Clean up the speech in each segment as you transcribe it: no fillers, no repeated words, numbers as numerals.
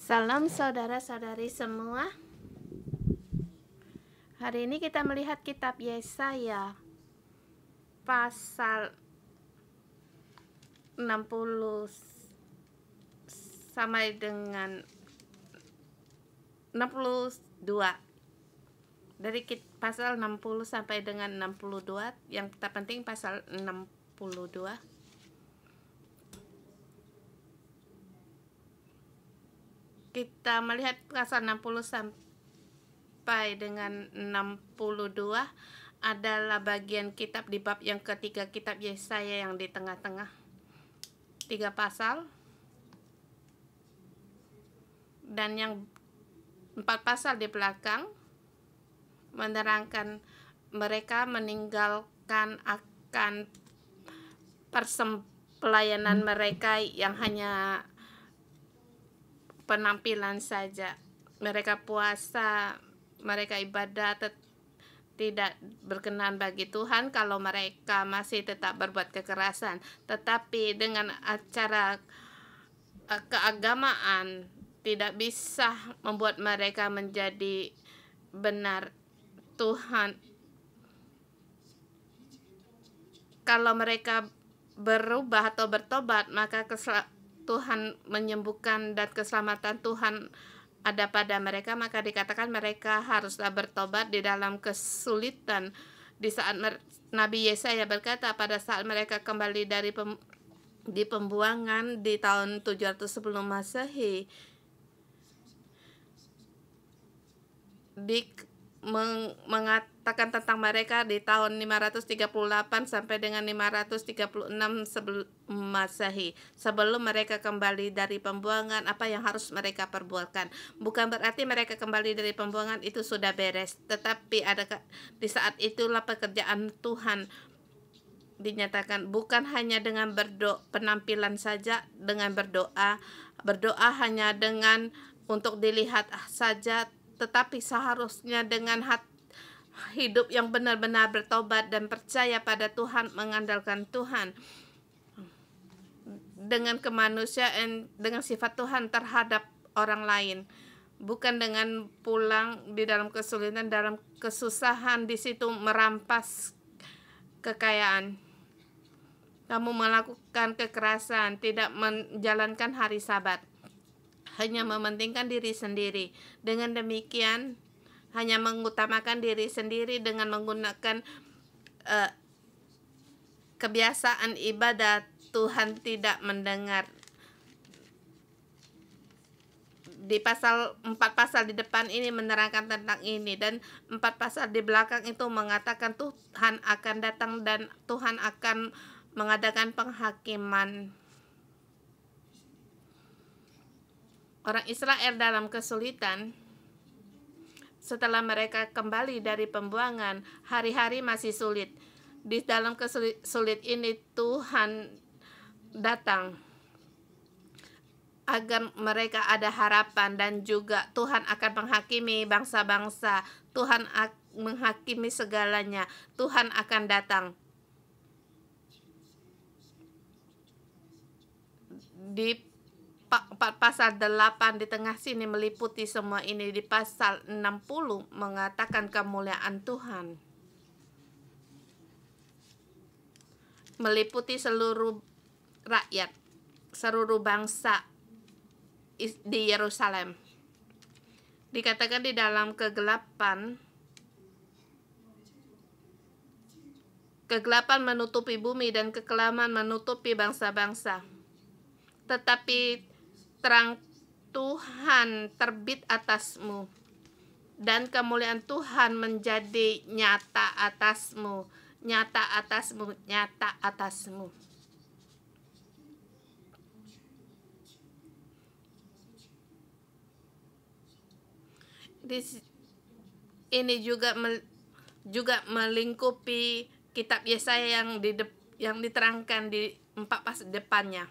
Salam saudara-saudari semua. Hari ini kita melihat kitab Yesaya pasal 60 sampai dengan 62. Dari pasal 60 sampai dengan 62, yang terpenting pasal 62. Kita melihat pasal 60 sampai dengan 62 adalah bagian kitab di bab yang ketiga kitab Yesaya yang di tengah-tengah. 3 pasal. Dan yang 4 pasal di belakang menerangkan mereka meninggalkan akan pelayanan mereka yang hanya penampilan saja. Mereka puasa, mereka ibadat, tidak berkenan bagi Tuhan kalau mereka masih tetap berbuat kekerasan. Tetapi dengan acara keagamaan tidak bisa membuat mereka menjadi benar. Tuhan, kalau mereka berubah atau bertobat, maka Tuhan menyembuhkan dan keselamatan Tuhan ada pada mereka, maka dikatakan mereka haruslah bertobat di dalam kesulitan. Di saat Nabi Yesaya berkata pada saat mereka kembali dari di pembuangan di tahun 700 sebelum Masehi, mengatakan tentang mereka di tahun 538 sampai dengan 536 sebelum Masehi. Sebelum mereka kembali dari pembuangan, apa yang harus mereka perbuatkan? Bukan berarti mereka kembali dari pembuangan itu sudah beres, tetapi di saat itulah pekerjaan Tuhan dinyatakan, bukan hanya dengan penampilan saja, dengan berdoa hanya dengan untuk dilihat saja, tetapi seharusnya dengan hidup yang benar-benar bertobat dan percaya pada Tuhan, mengandalkan Tuhan dengan kemanusiaan, dengan sifat Tuhan terhadap orang lain, bukan dengan pulang di dalam kesulitan, dalam kesusahan, di situ merampas kekayaan. Kamu melakukan kekerasan, tidak menjalankan hari Sabat, hanya mementingkan diri sendiri. Dengan demikian, hanya mengutamakan diri sendiri dengan menggunakan kebiasaan ibadat, Tuhan tidak mendengar. Di 4 pasal di depan ini menerangkan tentang ini, dan 4 pasal di belakang itu mengatakan Tuhan akan datang dan Tuhan akan mengadakan penghakiman. Orang Israel dalam kesulitan, setelah mereka kembali dari pembuangan, hari-hari masih sulit. Di dalam sulit ini Tuhan datang agar mereka ada harapan, dan juga Tuhan akan menghakimi bangsa-bangsa. Tuhan menghakimi segalanya. Tuhan akan datang. Di pasal 8 di tengah sini meliputi semua ini. Di pasal 60 mengatakan kemuliaan Tuhan meliputi seluruh rakyat, seluruh bangsa di Yerusalem. Dikatakan di dalam kegelapan menutupi bumi dan kekelaman menutupi bangsa-bangsa. Tetapi terang Tuhan terbit atasmu, dan kemuliaan Tuhan menjadi nyata atasmu, nyata atasmu, nyata atasmu. Ini juga melingkupi kitab Yesaya yang diterangkan di 4 pasal depannya.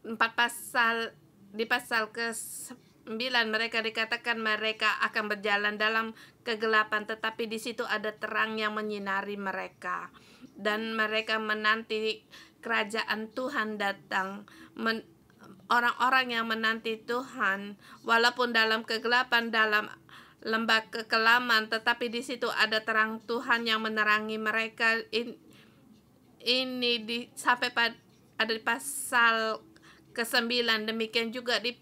4 pasal, di pasal ke-9 mereka dikatakan mereka akan berjalan dalam kegelapan, tetapi di situ ada terang yang menyinari mereka, dan mereka menanti kerajaan Tuhan datang. orang-orang yang menanti Tuhan, walaupun dalam kegelapan, dalam lembah kekelaman, tetapi di situ ada terang Tuhan yang menerangi mereka. Ini sampai ada di pasal ke-9. Demikian juga di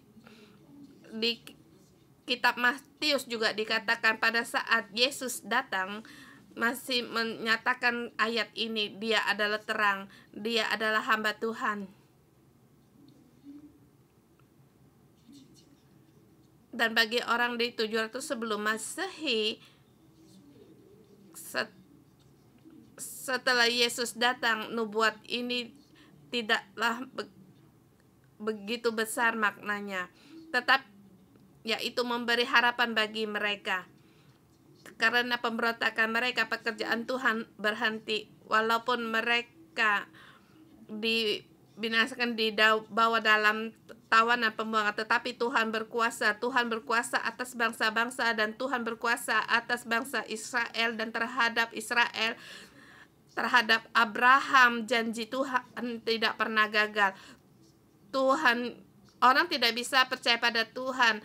kitab Matius juga dikatakan pada saat Yesus datang, masih menyatakan ayat ini, dia adalah terang, dia adalah hamba Tuhan. Dan bagi orang di 700 sebelum Masehi, setelah Yesus datang, nubuat ini tidaklah begitu besar maknanya, tetap yaitu memberi harapan bagi mereka. Karena pemberontakan mereka, pekerjaan Tuhan berhenti, walaupun mereka dibinasakan, dibawa dalam tawanan pembuangan, tetapi Tuhan berkuasa. Tuhan berkuasa atas bangsa-bangsa, dan Tuhan berkuasa atas bangsa Israel, dan terhadap Israel, terhadap Abraham, janji Tuhan tidak pernah gagal. Orang tidak bisa percaya pada Tuhan,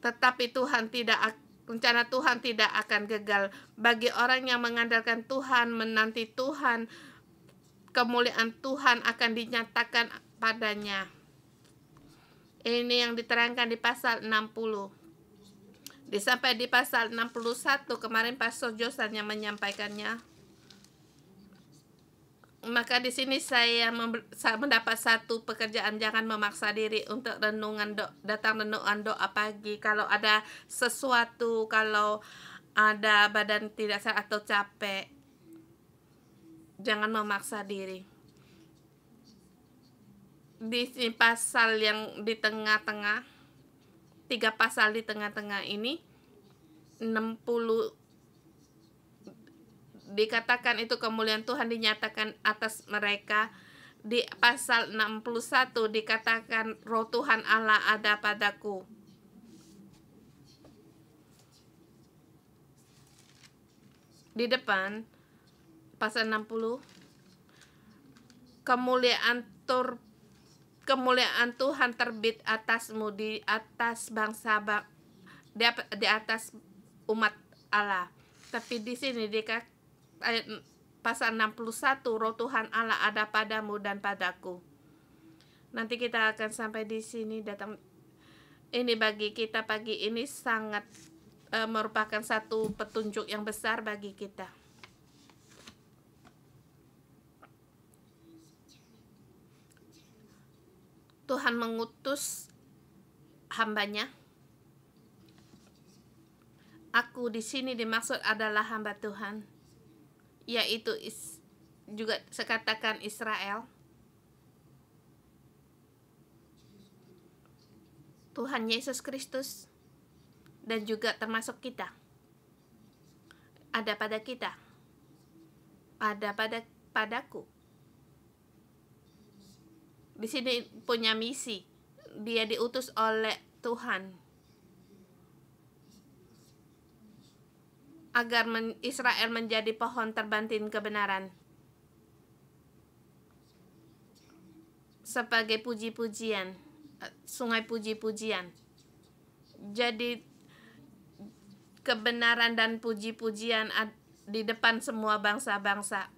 tetapi rencana Tuhan tidak akan gagal. Bagi orang yang mengandalkan Tuhan, menanti Tuhan, kemuliaan Tuhan akan dinyatakan padanya. Ini yang diterangkan di pasal 60. Sampai di pasal 61, kemarin Pastor Josan yang menyampaikannya. Maka di sini saya mendapat satu pekerjaan, jangan memaksa diri untuk datang renungan doa pagi. Kalau ada sesuatu, kalau ada badan tidak sehat atau capek, jangan memaksa diri. Di sini pasal yang di tengah-tengah, 3 pasal di tengah-tengah ini, 60 dikatakan itu kemuliaan Tuhan dinyatakan atas mereka. Di pasal 61 dikatakan roh Tuhan Allah ada padaku. Di depan pasal 60, kemuliaan Tuhan terbit atasmu, di atas bangsa, di atas umat Allah. Tapi di sini ayat pasal 61, roh Tuhan Allah ada padamu dan padaku. Nanti kita akan sampai di sini. Ini bagi kita pagi ini sangat merupakan satu petunjuk yang besar bagi kita. Tuhan mengutus hambanya. Aku di sini dimaksud adalah hamba Tuhan, yaitu juga sekatakan Israel. Tuhan Yesus Kristus, dan juga termasuk kita. Ada pada kita. Ada padaku. Di sini punya misi. Dia diutus oleh Tuhan agar Israel menjadi pohon terbantin kebenaran, sebagai puji-pujian, sungai puji-pujian. Jadi kebenaran dan puji-pujian di depan semua bangsa-bangsa,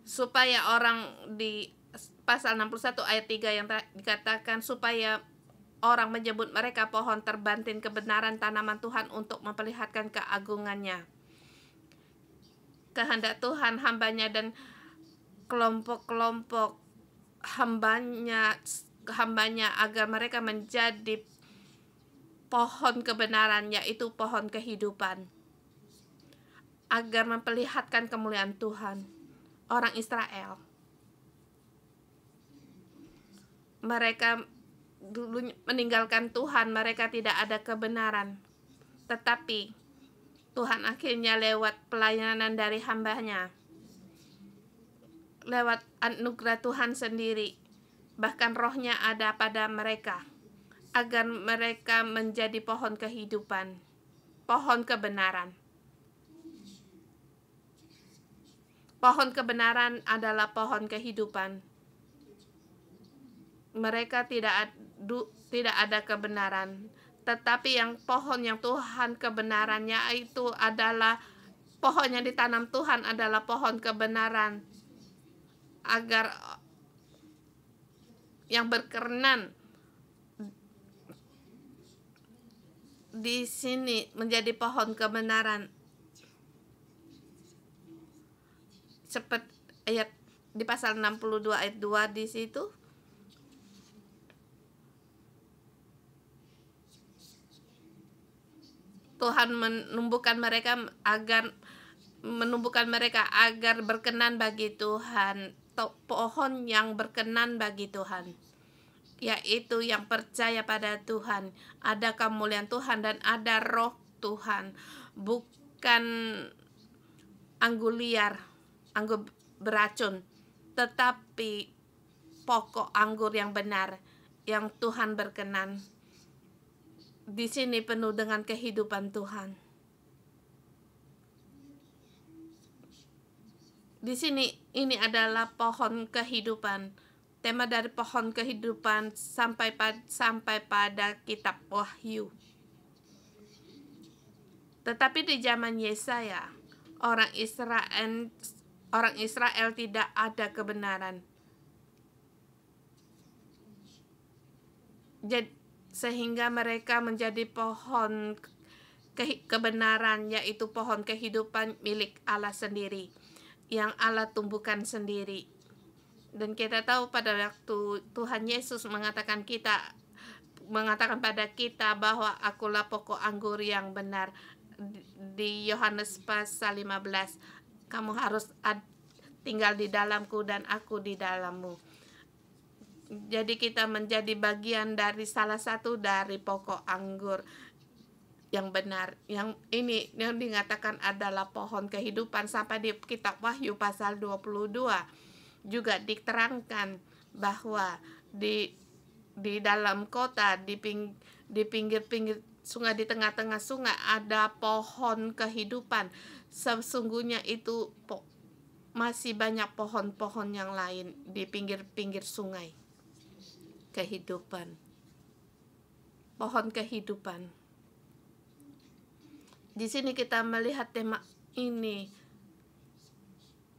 supaya orang di pasal 61 ayat 3 yang dikatakan, supaya orang menyebut mereka pohon terbantin kebenaran, tanaman Tuhan untuk memperlihatkan keagungannya. Kehendak Tuhan, hambanya dan kelompok-kelompok hambanya agar mereka menjadi pohon kebenaran, yaitu pohon kehidupan, agar memperlihatkan kemuliaan Tuhan. Orang Israel, mereka dulu meninggalkan Tuhan, mereka tidak ada kebenaran, tetapi Tuhan akhirnya lewat pelayanan dari hambanya, lewat anugerah Tuhan sendiri, bahkan rohnya ada pada mereka, agar mereka menjadi pohon kehidupan, pohon kebenaran. Pohon kebenaran adalah pohon kehidupan. Mereka tidak ada kebenaran, tetapi yang pohon yang Tuhan kebenarannya itu adalah pohon yang ditanam Tuhan adalah pohon kebenaran, agar yang berkenan di sini menjadi pohon kebenaran. Seperti ayat di pasal 62 ayat 2 di situ. Tuhan menumbuhkan mereka agar berkenan bagi Tuhan, pohon yang berkenan bagi Tuhan, yaitu yang percaya pada Tuhan, ada kemuliaan Tuhan dan ada roh Tuhan, bukan anggur liar, anggur beracun, tetapi pokok anggur yang benar, yang Tuhan berkenan. Di sini penuh dengan kehidupan Tuhan. Di sini ini adalah pohon kehidupan. Tema dari pohon kehidupan sampai pada kitab Wahyu. Tetapi di zaman Yesaya, orang Israel tidak ada kebenaran. Sehingga mereka menjadi pohon kebenaran, yaitu pohon kehidupan milik Allah sendiri, yang Allah tumbuhkan sendiri. Dan kita tahu pada waktu Tuhan Yesus mengatakan pada kita bahwa akulah pokok anggur yang benar, di Yohanes pasal 15, kamu harus tinggal di dalamku dan aku di dalammu. Jadi kita menjadi bagian dari salah satu dari pokok anggur yang benar. Yang ini yang dikatakan adalah pohon kehidupan. Sampai di kitab Wahyu pasal 22 juga diterangkan bahwa di dalam kota, di pinggir-pinggir sungai, di tengah-tengah sungai ada pohon kehidupan. Sesungguhnya itu masih banyak pohon-pohon yang lain di pinggir-pinggir sungai. Kehidupan, pohon kehidupan. Di sini kita melihat tema ini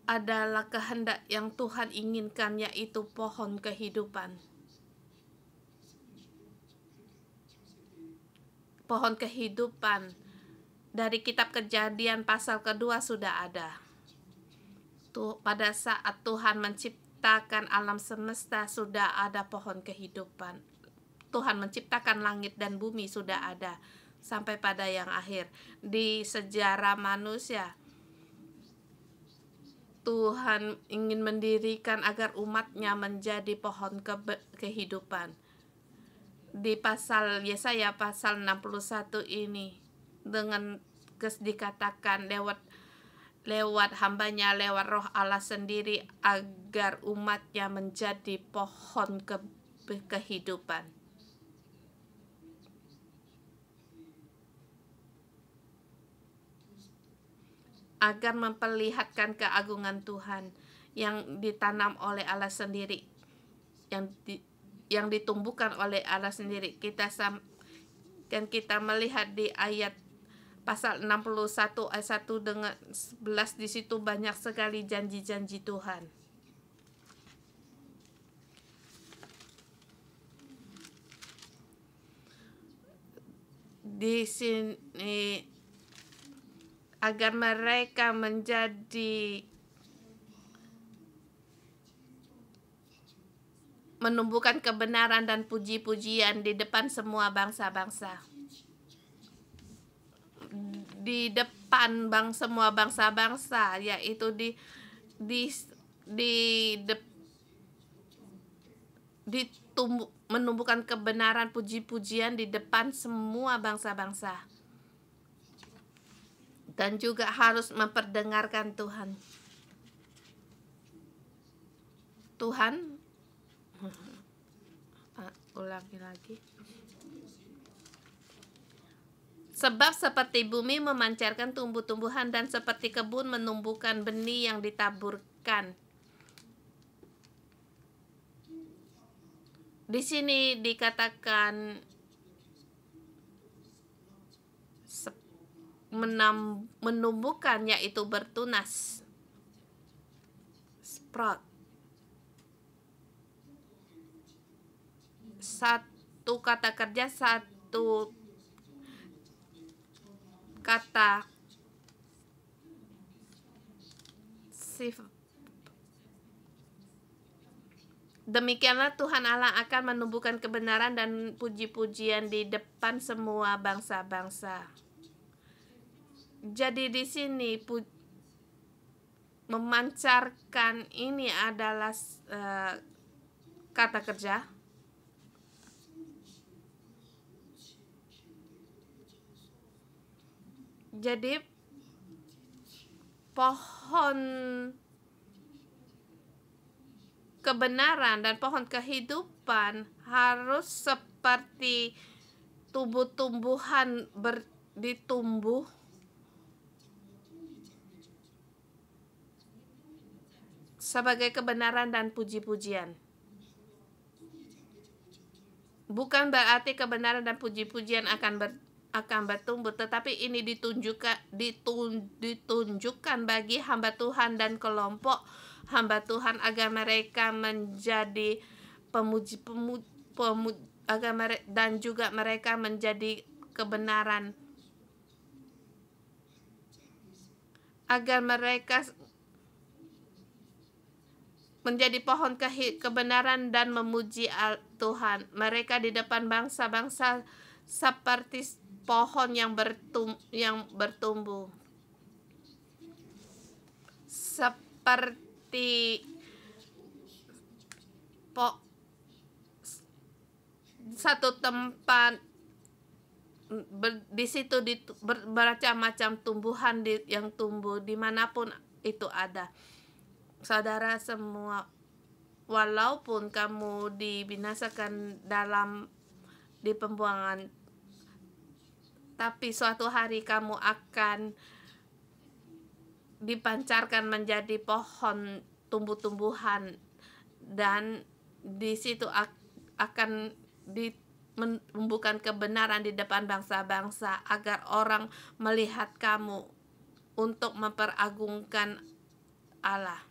adalah kehendak yang Tuhan inginkan, yaitu pohon kehidupan. Pohon kehidupan dari kitab Kejadian pasal kedua sudah ada. Pada saat Tuhan menciptakan alam semesta sudah ada pohon kehidupan. Tuhan menciptakan langit dan bumi sudah ada. Sampai pada yang akhir di sejarah manusia, Tuhan ingin mendirikan agar umatnya menjadi pohon kehidupan. Di pasal Yesaya pasal 61 ini dengan dikatakan lewat hambanya, lewat roh Allah sendiri, agar umatnya menjadi pohon kehidupan. Agar memperlihatkan keagungan Tuhan yang ditanam oleh Allah sendiri, yang ditumbuhkan oleh Allah sendiri. Kita melihat di ayat pasal 61 ayat 1 dengan 11, di situ banyak sekali janji-janji Tuhan. Di sini agar mereka menumbuhkan kebenaran dan puji-pujian di depan semua bangsa-bangsa. Di depan semua bangsa-bangsa, yaitu menumbuhkan kebenaran, puji-pujian di depan semua bangsa-bangsa. Dan juga harus memperdengarkan Tuhan. Ulangi lagi. Sebab seperti bumi memancarkan tumbuh-tumbuhan dan seperti kebun menumbuhkan benih yang ditaburkan. Di sini dikatakan menumbuhkan, yaitu bertunas, sprout. Satu kata kerja, satu kata sifat. Demikianlah Tuhan Allah akan menumbuhkan kebenaran dan puji-pujian di depan semua bangsa-bangsa. Jadi di sini memancarkan ini adalah kata kerja. Jadi pohon kebenaran dan pohon kehidupan harus seperti tumbuh-tumbuhan ditumbuh sebagai kebenaran dan puji-pujian. Bukan berarti kebenaran dan puji-pujian akan bertumbuh, tetapi ini ditunjukkan bagi hamba Tuhan dan kelompok hamba Tuhan agar mereka menjadi dan juga mereka menjadi kebenaran, agar mereka menjadi pohon kebenaran dan memuji Tuhan. Mereka di depan bangsa-bangsa seperti pohon yang bertumbuh, seperti satu tempat di situ bermacam-macam tumbuhan yang tumbuh dimanapun itu ada. Saudara semua, walaupun kamu dibinasakan di pembuangan, tapi suatu hari kamu akan dipancarkan menjadi pohon tumbuh-tumbuhan, dan di situ akan menumbuhkan kebenaran di depan bangsa-bangsa agar orang melihat kamu untuk memperagungkan Allah.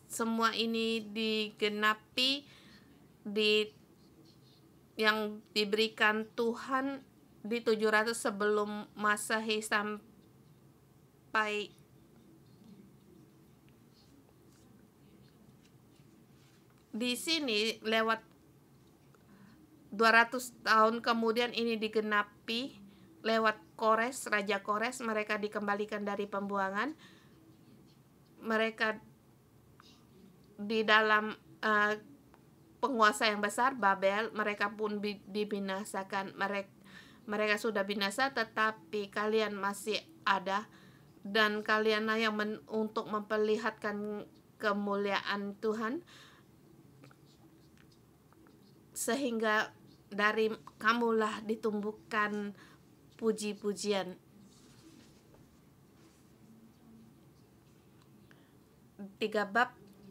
Semua ini digenapi yang diberikan Tuhan di 700 sebelum Masehi sampai di sini lewat 200 tahun kemudian ini digenapi lewat Kores, Raja Kores. Mereka dikembalikan dari pembuangan. Mereka di dalam penguasa yang besar Babel, mereka pun dibinasakan. Mereka sudah binasa, tetapi kalian masih ada, dan kalianlah yang untuk memperlihatkan kemuliaan Tuhan, sehingga dari kamulah ditumbuhkan puji-pujian.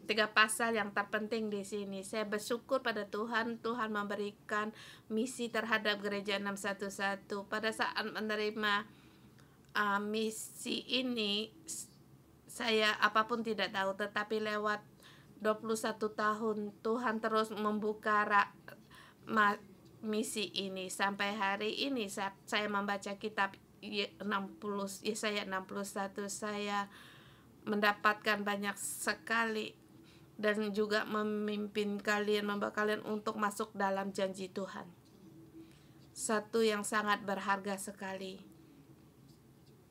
3 pasal yang terpenting di sini. Saya bersyukur pada Tuhan memberikan misi terhadap gereja 611. Pada saat menerima misi ini, saya apapun tidak tahu, tetapi lewat 21 tahun Tuhan terus membuka misi ini. Sampai hari ini saya membaca kitab Yesaya 61, saya mendapatkan banyak sekali, dan juga membawa kalian untuk masuk dalam janji Tuhan. Satu yang sangat berharga sekali.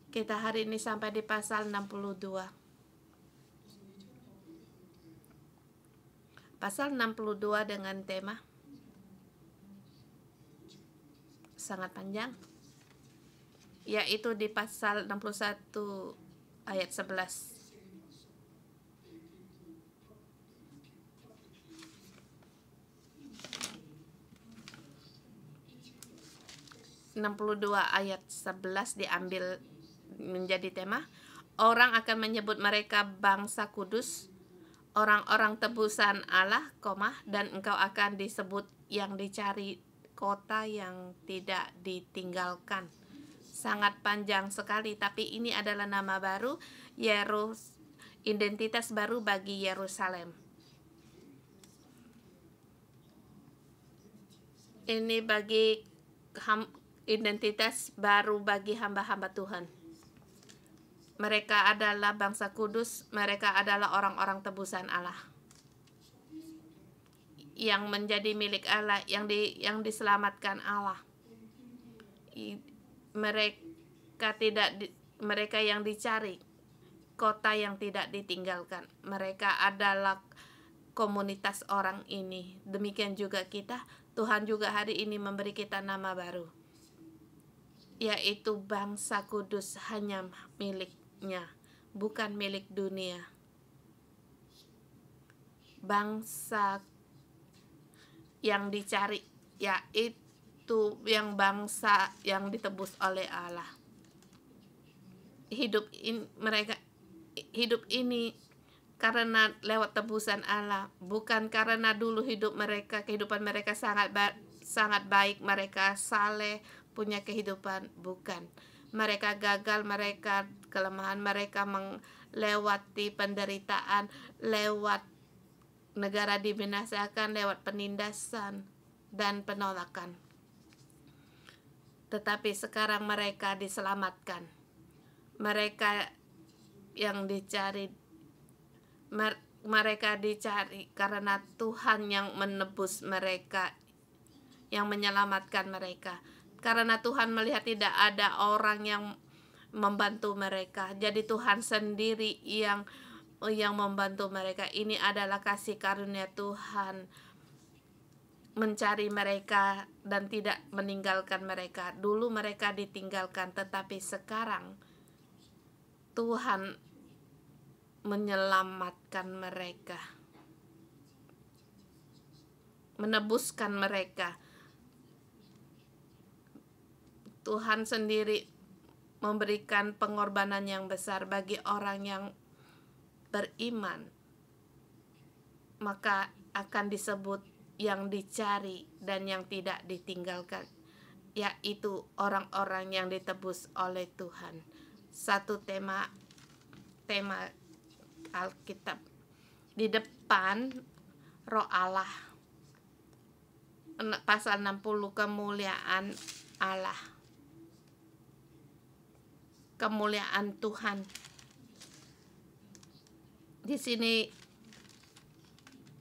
Kita hari ini sampai di pasal 62. Pasal 62 dengan tema sangat panjang, yaitu di pasal 61 ayat 11. 62 ayat 11 diambil menjadi tema. Orang akan menyebut mereka bangsa kudus, orang-orang tebusan Allah, dan engkau akan disebut yang dicari, kota yang tidak ditinggalkan. Sangat panjang sekali, tapi ini adalah nama baru, identitas baru bagi Yerusalem. Ini bagi identitas baru bagi hamba-hamba Tuhan. Mereka adalah bangsa kudus, mereka adalah orang-orang tebusan Allah yang menjadi milik Allah, yang diselamatkan Allah. Mereka yang dicari, kota yang tidak ditinggalkan. Mereka adalah komunitas orang ini. Demikian juga kita. Tuhan juga hari ini memberi kita nama baru, yaitu bangsa kudus, hanya miliknya, bukan milik dunia. Bangsa yang dicari, yaitu yang bangsa yang ditebus oleh Allah. Hidup ini karena lewat tebusan Allah, bukan karena dulu kehidupan mereka sangat baik, mereka saleh, punya kehidupan, bukan. Mereka gagal, kelemahan mereka melewati penderitaan, lewat negara dibinasakan, lewat penindasan dan penolakan. Tetapi sekarang mereka diselamatkan. Mereka yang dicari, karena Tuhan yang menebus mereka, yang menyelamatkan mereka. Karena Tuhan melihat tidak ada orang yang membantu mereka, jadi Tuhan sendiri yang membantu mereka. Ini adalah kasih karunia Tuhan, mencari mereka dan tidak meninggalkan mereka. Dulu mereka ditinggalkan, tetapi sekarang Tuhan menyelamatkan mereka, menebuskan mereka. Tuhan sendiri memberikan pengorbanan yang besar bagi orang yang beriman, maka akan disebut yang dicari dan yang tidak ditinggalkan, yaitu orang-orang yang ditebus oleh Tuhan. Satu tema Alkitab di depan Roh Allah, pasal 60, kemuliaan Allah, kemuliaan Tuhan. Di sini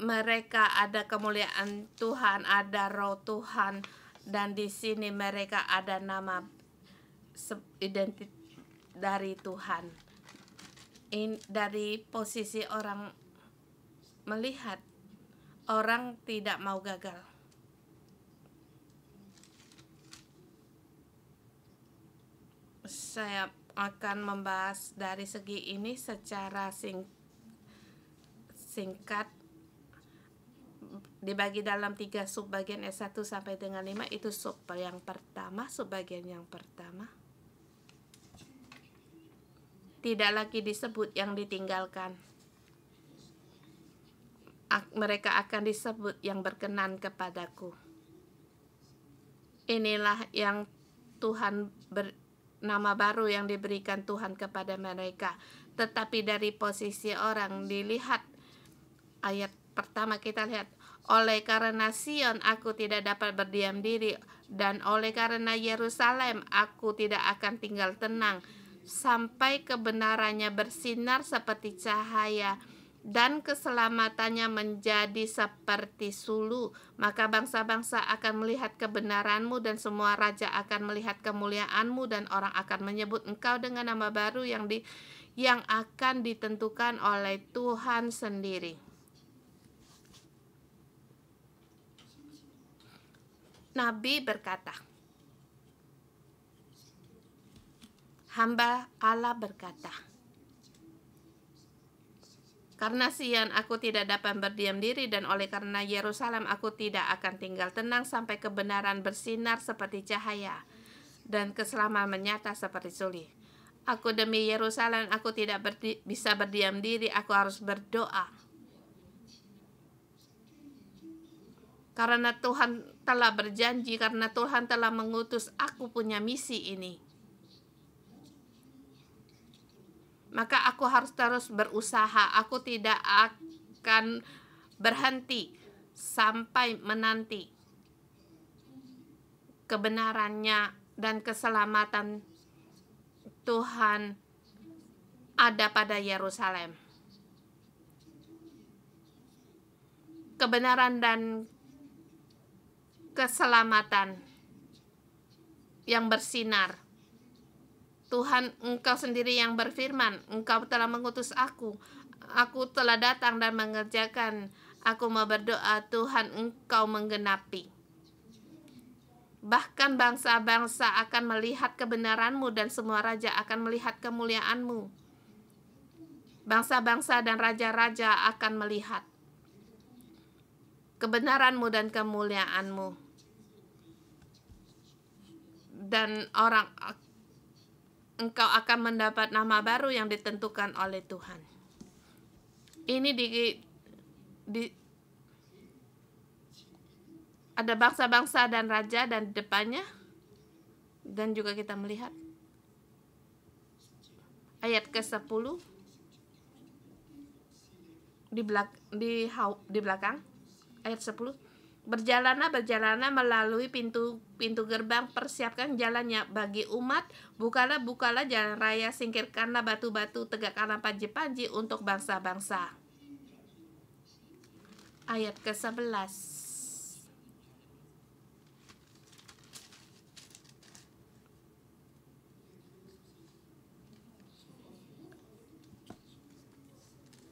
mereka ada kemuliaan Tuhan, ada Roh Tuhan, dan di sini mereka ada nama identitas dari Tuhan. Dari posisi orang melihat, orang tidak mau gagal. Saya akan membahas dari segi ini secara singkat, dibagi dalam 3 subbagian, S1 sampai dengan 5. Itu subbagian yang pertama. Tidak lagi disebut yang ditinggalkan. Mereka akan disebut yang berkenan kepadaku. Inilah yang Tuhan nama baru yang diberikan Tuhan kepada mereka. Tetapi dari posisi orang dilihat, ayat pertama kita lihat, oleh karena Sion aku tidak dapat berdiam diri, dan oleh karena Yerusalem aku tidak akan tinggal tenang, sampai kebenarannya bersinar seperti cahaya dan keselamatannya menjadi seperti sulu. Maka bangsa-bangsa akan melihat kebenaranmu dan semua raja akan melihat kemuliaanmu, dan orang akan menyebut engkau dengan nama baru yang akan ditentukan oleh Tuhan sendiri. Nabi berkata, hamba Allah berkata, karena Sion aku tidak dapat berdiam diri, dan oleh karena Yerusalem aku tidak akan tinggal tenang sampai kebenaran bersinar seperti cahaya. dan keselamatan nyata seperti sulih. Aku demi Yerusalem, aku tidak bisa berdiam diri, aku harus berdoa. Karena Tuhan telah berjanji, karena Tuhan telah mengutus aku punya misi ini. Maka aku harus terus berusaha, aku tidak akan berhenti sampai menanti kebenarannya dan keselamatan Tuhan ada pada Yerusalem. Kebenaran dan keselamatan yang bersinar. Tuhan, Engkau sendiri yang berfirman, Engkau telah mengutus aku. Aku telah datang dan mengerjakan. Aku mau berdoa, Tuhan, Engkau menggenapi. Bahkan bangsa-bangsa akan melihat kebenaran-Mu dan semua raja akan melihat kemuliaan-Mu. Bangsa-bangsa dan raja-raja akan melihat kebenaran-Mu dan kemuliaan-Mu. Dan Engkau akan mendapat nama baru yang ditentukan oleh Tuhan. Ini ada bangsa-bangsa dan raja dan di depannya, dan juga kita melihat ayat ke-10 di belakang ayat 10. Berjalanlah melalui pintu gerbang, persiapkan jalannya bagi umat, bukalah jalan raya, singkirkanlah batu-batu, tegakkanlah panji-panji untuk bangsa-bangsa. Ayat ke-11.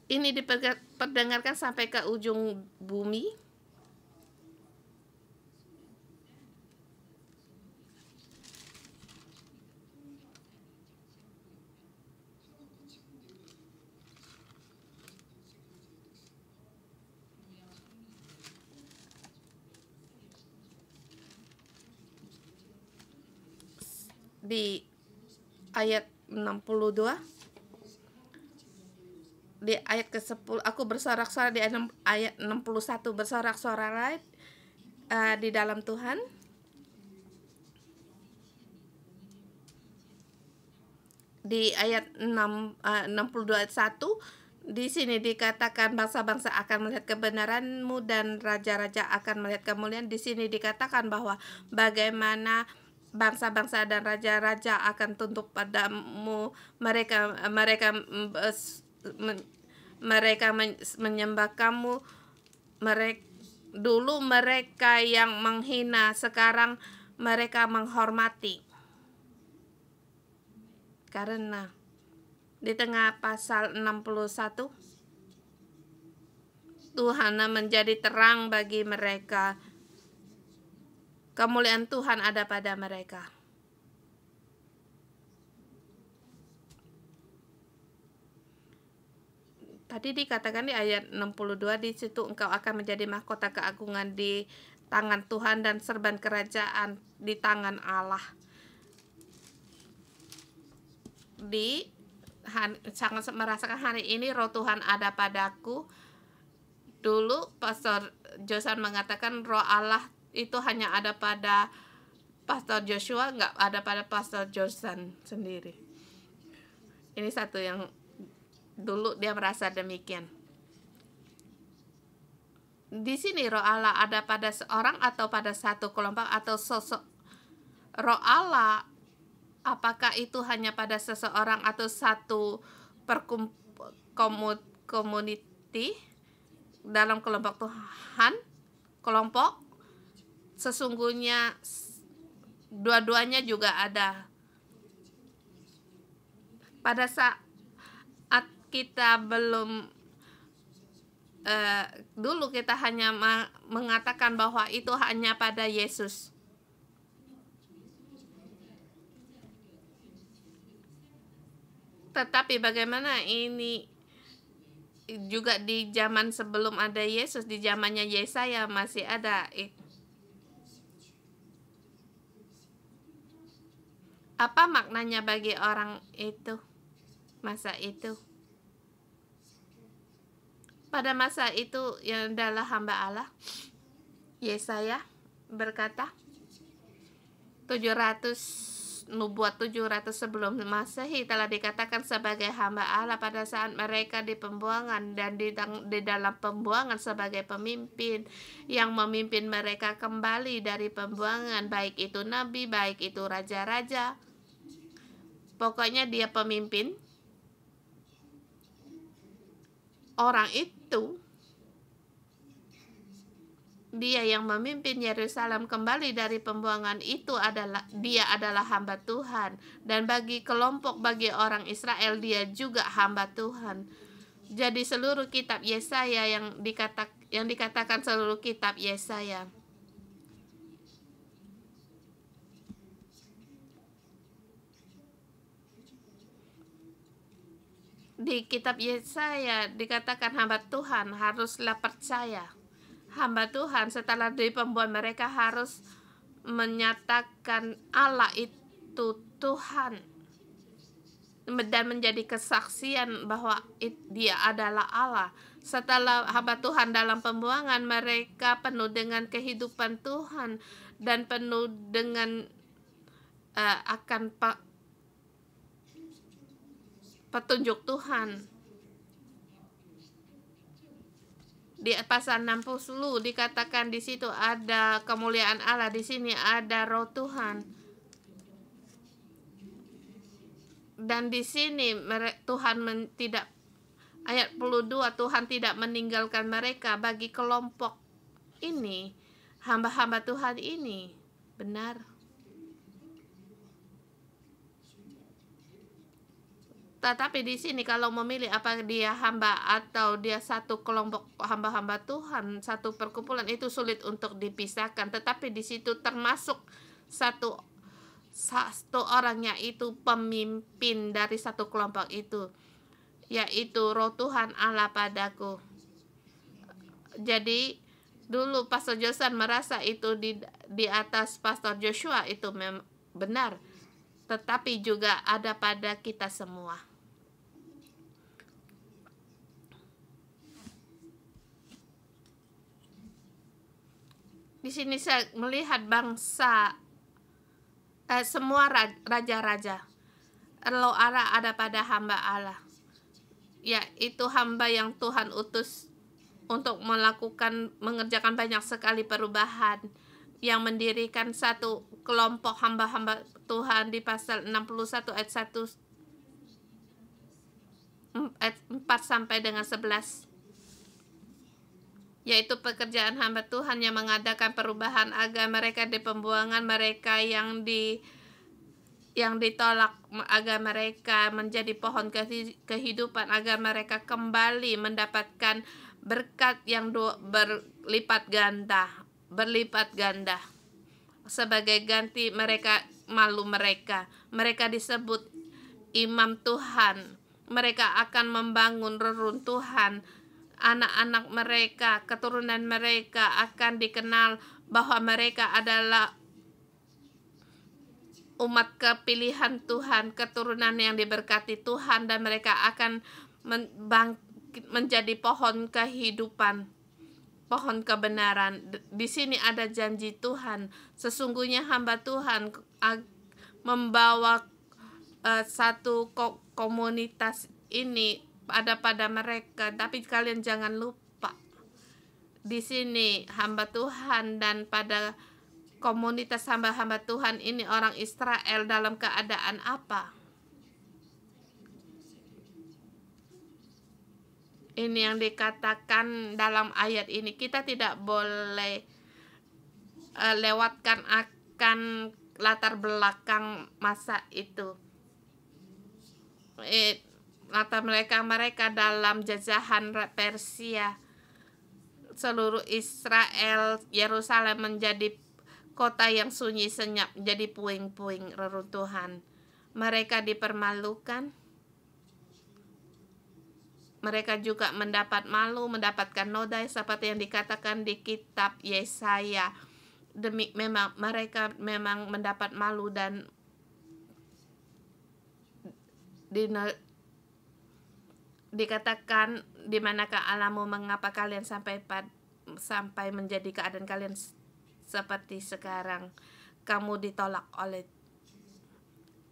Ini diperdengarkan sampai ke ujung bumi. Di ayat 62, di ayat ke-10, aku bersorak-sorak. Di ayat 61, bersorak-soraklah di dalam Tuhan. Di ayat 62 ayat 1, di sini dikatakan bangsa-bangsa akan melihat kebenaran-Mu dan raja-raja akan melihat kemuliaan. Di sini dikatakan bahwa bagaimana bangsa-bangsa dan raja-raja akan tunduk padamu. Mereka menyembah kamu. Dulu mereka yang menghina, sekarang mereka menghormati. Karena di tengah pasal 61, Tuhan menjadi terang bagi mereka. Kemuliaan Tuhan ada pada mereka. Tadi dikatakan di ayat 62, di situ engkau akan menjadi mahkota keagungan di tangan Tuhan dan serban kerajaan di tangan Allah. Sangat merasakan hari ini roh Tuhan ada padaku. Dulu Pastor Josan mengatakan roh Allah itu hanya ada pada Pastor Joshua, nggak ada pada Pastor Josan sendiri. Ini satu yang dulu dia merasa demikian. Di sini roh Allah ada pada seorang atau pada satu kelompok atau sosok. Roh Allah, apakah itu hanya pada seseorang atau satu community dalam kelompok Tuhan? Kelompok sesungguhnya dua-duanya juga ada. Pada saat kita belum dulu kita hanya mengatakan bahwa itu hanya pada Yesus. Tetapi bagaimana ini juga di zaman sebelum ada Yesus, di zamannya Yesaya masih ada. Apa maknanya bagi orang itu? Masa itu. Pada masa itu yang adalah hamba Allah, Yesaya berkata 700 sebelum Masehi telah dikatakan sebagai hamba Allah pada saat mereka di pembuangan dan di dalam pembuangan sebagai pemimpin yang memimpin mereka kembali dari pembuangan, baik itu nabi, baik itu raja-raja. Pokoknya dia pemimpin. Orang itu, dia yang memimpin Yerusalem kembali dari pembuangan itu dia adalah hamba Tuhan, dan bagi orang Israel dia juga hamba Tuhan. Jadi seluruh kitab Yesaya yang dikatakan seluruh kitab Yesaya. Di kitab Yesaya dikatakan hamba Tuhan haruslah percaya. Hamba Tuhan setelah di pembuangan mereka harus menyatakan Allah itu Tuhan dan menjadi kesaksian bahwa dia adalah Allah. Setelah hamba Tuhan dalam pembuangan, mereka penuh dengan kehidupan Tuhan dan penuh dengan akan petunjuk Tuhan. Di pasal 60 dikatakan di situ ada kemuliaan Allah, di sini ada Roh Tuhan. Dan di sini Tuhan tidak, ayat 22, Tuhan tidak meninggalkan mereka. Bagi kelompok ini, hamba-hamba Tuhan ini benar. Tetapi di sini kalau memilih apa dia hamba atau dia satu kelompok hamba-hamba Tuhan, satu perkumpulan, itu sulit untuk dipisahkan. Tetapi di situ termasuk satu orang, yaitu pemimpin dari satu kelompok itu, yaitu Roh Tuhan Allah padaku. Jadi dulu Pastor Josan merasa itu di atas Pastor Joshua itu benar, tetapi juga ada pada kita semua. Di sini saya melihat bangsa, semua raja-raja. Roh Allah ada pada hamba Allah, yaitu hamba yang Tuhan utus untuk mengerjakan banyak sekali perubahan, yang mendirikan satu kelompok hamba-hamba Tuhan di pasal 61 ayat 4 sampai dengan 11. Yaitu pekerjaan hamba Tuhan yang mengadakan perubahan agar mereka di pembuangan, mereka yang ditolak, agar mereka menjadi pohon kehidupan, agar mereka kembali mendapatkan berkat yang berlipat ganda. Sebagai ganti malu mereka disebut imam Tuhan. Mereka akan membangun reruntuhan. Anak-anak mereka, keturunan mereka akan dikenal bahwa mereka adalah umat kepilihan Tuhan, keturunan yang diberkati Tuhan, dan mereka akan menjadi pohon kehidupan, pohon kebenaran. Di sini ada janji Tuhan. Sesungguhnya hamba Tuhan membawa satu komunitas ini ada pada mereka, tapi kalian jangan lupa di sini hamba Tuhan, dan pada komunitas hamba-hamba Tuhan ini orang Israel dalam keadaan apa? Ini yang dikatakan dalam ayat ini. Kita tidak boleh lewatkan akan latar belakang masa itu. Latar mereka dalam jajahan Persia. Seluruh Israel, Yerusalem menjadi kota yang sunyi senyap, menjadi puing-puing reruntuhan. Mereka dipermalukan. Mereka juga mendapatkan noda seperti yang dikatakan di kitab Yesaya. Mereka memang mendapat malu dan dikatakan, di manakah Allahmu, mengapa kalian sampai menjadi keadaan kalian seperti sekarang. Kamu ditolak oleh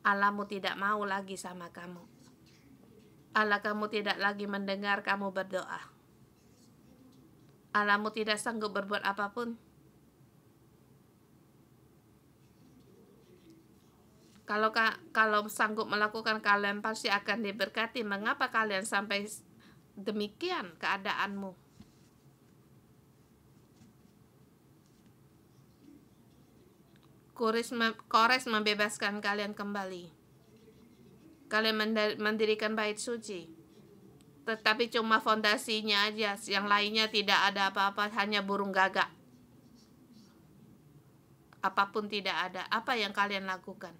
Allahmu, tidak mau lagi sama kamu. Allah kamu tidak lagi mendengar kamu berdoa. Allahmu tidak sanggup berbuat apapun. Kalau sanggup melakukan, kalian pasti akan diberkati. Mengapa kalian sampai demikian keadaanmu? Kores membebaskan kalian kembali. Kalian mendirikan bait suci, tetapi cuma fondasinya aja, yang lainnya tidak ada apa-apa, hanya burung gagak. Apapun tidak ada. Apa yang kalian lakukan?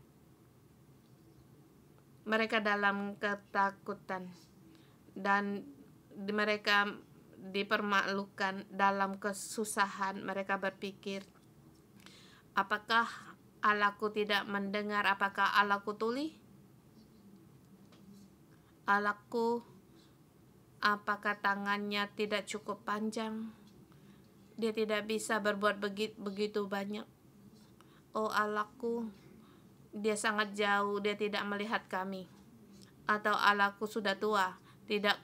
Mereka dalam ketakutan dan mereka dipermalukan dalam kesusahan. Mereka berpikir, apakah Allahku tidak mendengar? Apakah Allahku tuli? Allahku, apakah tangannya tidak cukup panjang? Dia tidak bisa berbuat begitu banyak. Oh Allahku, dia sangat jauh, dia tidak melihat kami. Atau Allahku sudah tua, tidak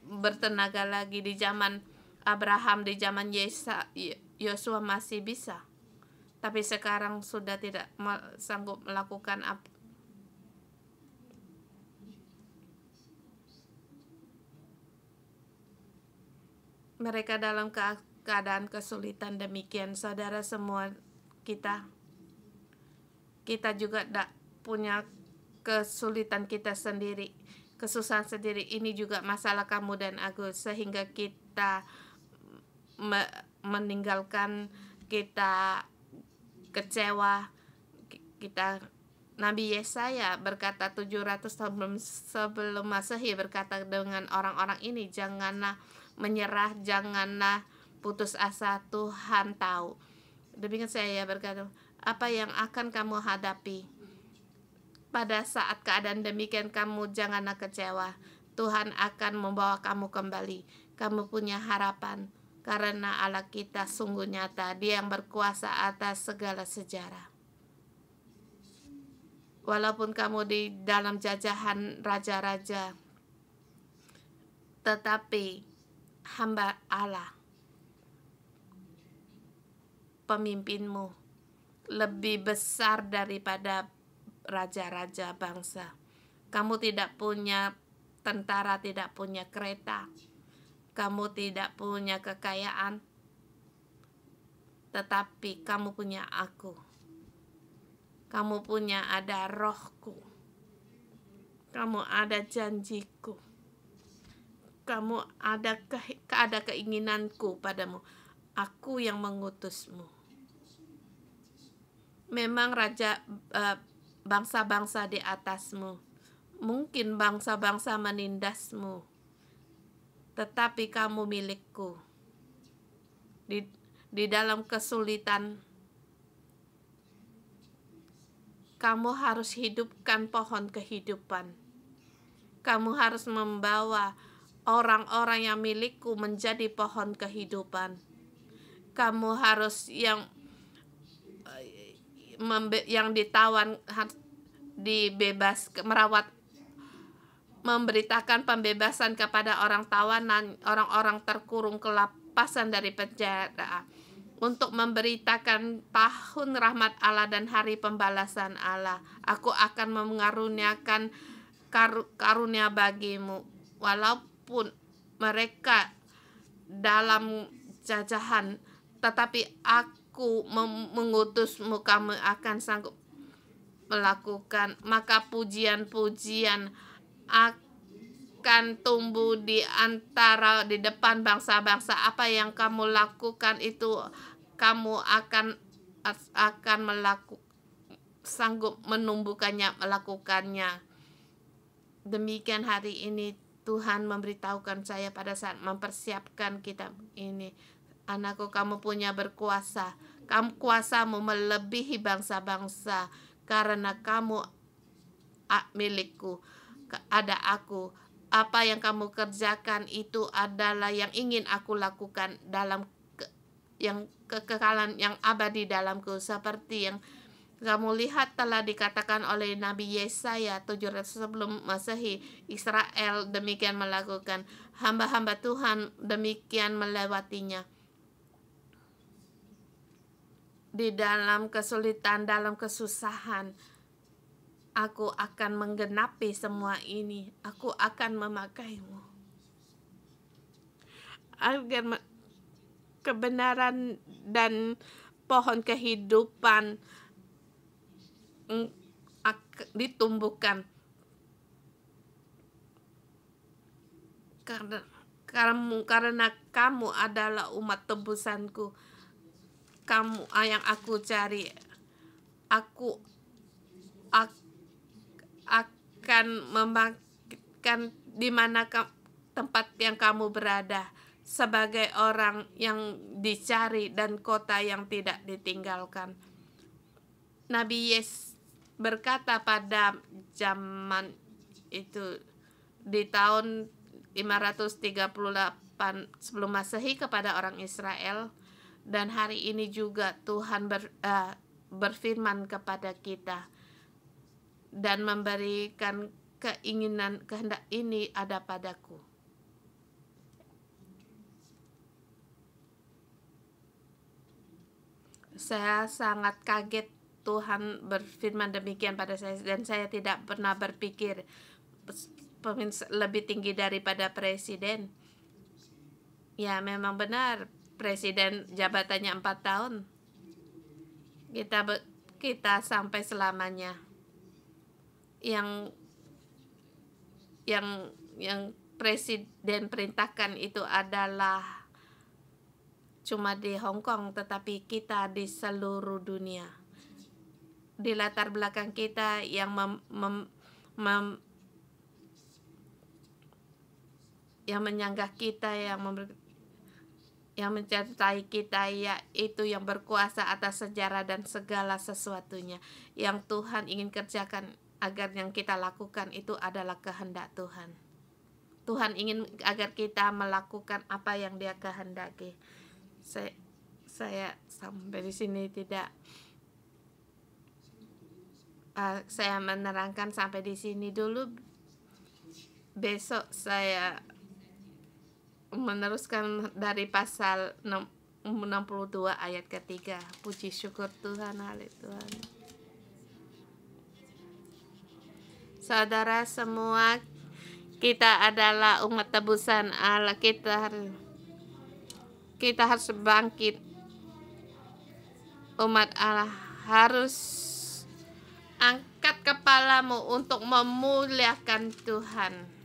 bertenaga lagi. Di zaman Abraham, di zaman Yosua masih bisa, tapi sekarang sudah tidak sanggup melakukan apa. Mereka dalam keadaan kesulitan demikian. Saudara semua, kita juga tidak punya kesulitan kita sendiri, kesusahan sendiri. Ini juga masalah kamu dan aku, sehingga kita meninggalkan, kita kecewa. Nabi Yesaya berkata 700 tahun sebelum Masehi, berkata dengan orang-orang ini, janganlah menyerah, janganlah putus asa, Tuhan tahu. Demikian saya berkata, apa yang akan kamu hadapi pada saat keadaan demikian, kamu janganlah kecewa. Tuhan akan membawa kamu kembali. Kamu punya harapan, karena Allah kita sungguh nyata. Dia yang berkuasa atas segala sejarah. Walaupun kamu di dalam jajahan raja-raja, tetapi hamba Allah, pemimpinmu, lebih besar daripada raja-raja bangsa. Kamu tidak punya tentara, tidak punya kereta, kamu tidak punya kekayaan, tetapi kamu punya aku. Kamu punya ada rohku, kamu ada janjiku, kamu ada keinginanku padamu. Aku yang mengutusmu. Memang bangsa-bangsa di atasmu, mungkin bangsa-bangsa menindasmu, tetapi kamu milikku. Di dalam kesulitan, kamu harus hidupkan pohon kehidupan. Kamu harus membawa orang-orang yang milikku menjadi pohon kehidupan. Kamu harus yang ditawan dibebas, merawat, memberitakan pembebasan kepada orang tawanan, orang-orang terkurung, kelepasan dari penjara, untuk memberitakan tahun rahmat Allah dan hari pembalasan Allah. Aku akan mengaruniakan karunia bagimu, walaupun mereka dalam jajahan, tetapi aku mengutusmu, kamu akan sanggup melakukan. Maka pujian-pujian akan tumbuh di depan bangsa-bangsa. Apa yang kamu lakukan itu kamu akan sanggup menumbuhkannya, melakukannya. Demikian hari ini Tuhan memberitahukan saya pada saat mempersiapkan kitab ini. Anakku, kamu punya berkuasa. Kuasamu melebihi bangsa-bangsa, karena kamu milikku. Ada aku. Apa yang kamu kerjakan itu adalah yang ingin aku lakukan dalam kekekalan yang abadi dalamku, seperti yang kamu lihat telah dikatakan oleh Nabi Yesaya 700 sebelum Masehi. Israel demikian melakukan, hamba-hamba Tuhan demikian melewatinya. Di dalam kesulitan, dalam kesusahan, aku akan menggenapi semua ini. Aku akan memakaimu agar kebenaran dan pohon kehidupan ditumbuhkan. Karena kamu adalah umat tebusanku, kamu yang aku cari. Aku akan membangkitkan di mana tempat yang kamu berada, sebagai orang yang dicari dan kota yang tidak ditinggalkan. Nabi Yes berkata pada zaman itu di tahun 538 sebelum Masehi kepada orang Israel, dan hari ini juga Tuhan berfirman kepada kita dan memberikan keinginan, kehendak ini ada padaku. Saya sangat kaget Tuhan berfirman demikian pada saya, dan saya tidak pernah berpikir lebih tinggi daripada presiden. Ya, memang benar, presiden jabatannya 4 tahun. Kita sampai selamanya. Yang presiden perintahkan itu adalah cuma di Hong Kong, tetapi kita di seluruh dunia. Di latar belakang kita yang yang menyanggah kita, yang mencintai kita, yaitu yang berkuasa atas sejarah dan segala sesuatunya. Yang Tuhan ingin kerjakan agar yang kita lakukan itu adalah kehendak Tuhan. Tuhan ingin agar kita melakukan apa yang Dia kehendaki. Saya sampai di sini tidak. Saya menerangkan sampai di sini dulu. Besok saya meneruskan dari pasal 62 ayat ketiga. Puji syukur Tuhan, haleluya Tuhan. Saudara semua, kita adalah umat tebusan Allah. Kita harus bangkit. Umat Allah harus angkat kepalamu untuk memuliakan Tuhan.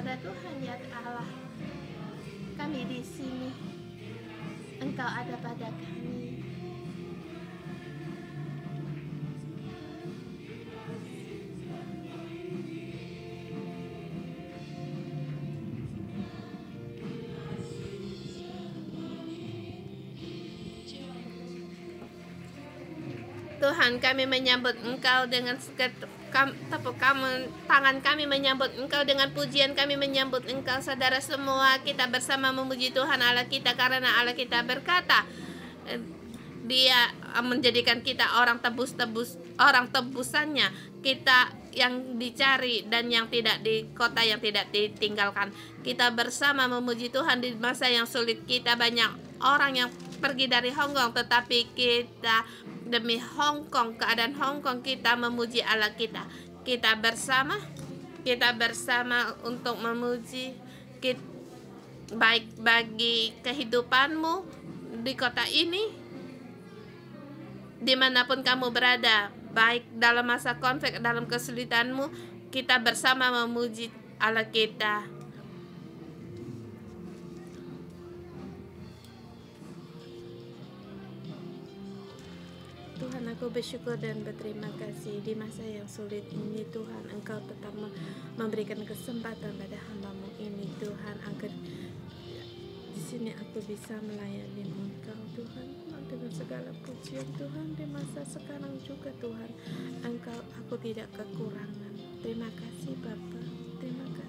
kepada Tuhan, ya Allah. Kami di sini, Engkau ada pada kami. Tuhan, kami menyambut Engkau dengan tangan kami menyambut Engkau, dengan pujian kami menyambut Engkau. Saudara semua, kita bersama memuji Tuhan Allah kita, karena Allah kita berkata, Dia menjadikan kita orang tebusannya, kita yang dicari dan yang tidak di kota yang tidak ditinggalkan. Kita bersama memuji Tuhan di masa yang sulit. Kita banyak orang yang pergi dari Hong Kong, tetapi kita demi Hong Kong, keadaan Hong Kong, kita memuji Allah kita. Kita bersama untuk memuji baik bagi kehidupanmu di kota ini, dimanapun kamu berada, baik dalam masa konflik, dalam kesulitanmu, kita bersama memuji Allah kita. Tuhan, aku bersyukur dan berterima kasih di masa yang sulit ini. Tuhan, Engkau tetap memberikan kesempatan pada hamba-Mu ini. Tuhan, agar di sini aku bisa melayani Engkau, Tuhan, dengan segala pujian. Tuhan, di masa sekarang juga, Tuhan, aku tidak kekurangan. Terima kasih Bapa, terima kasih.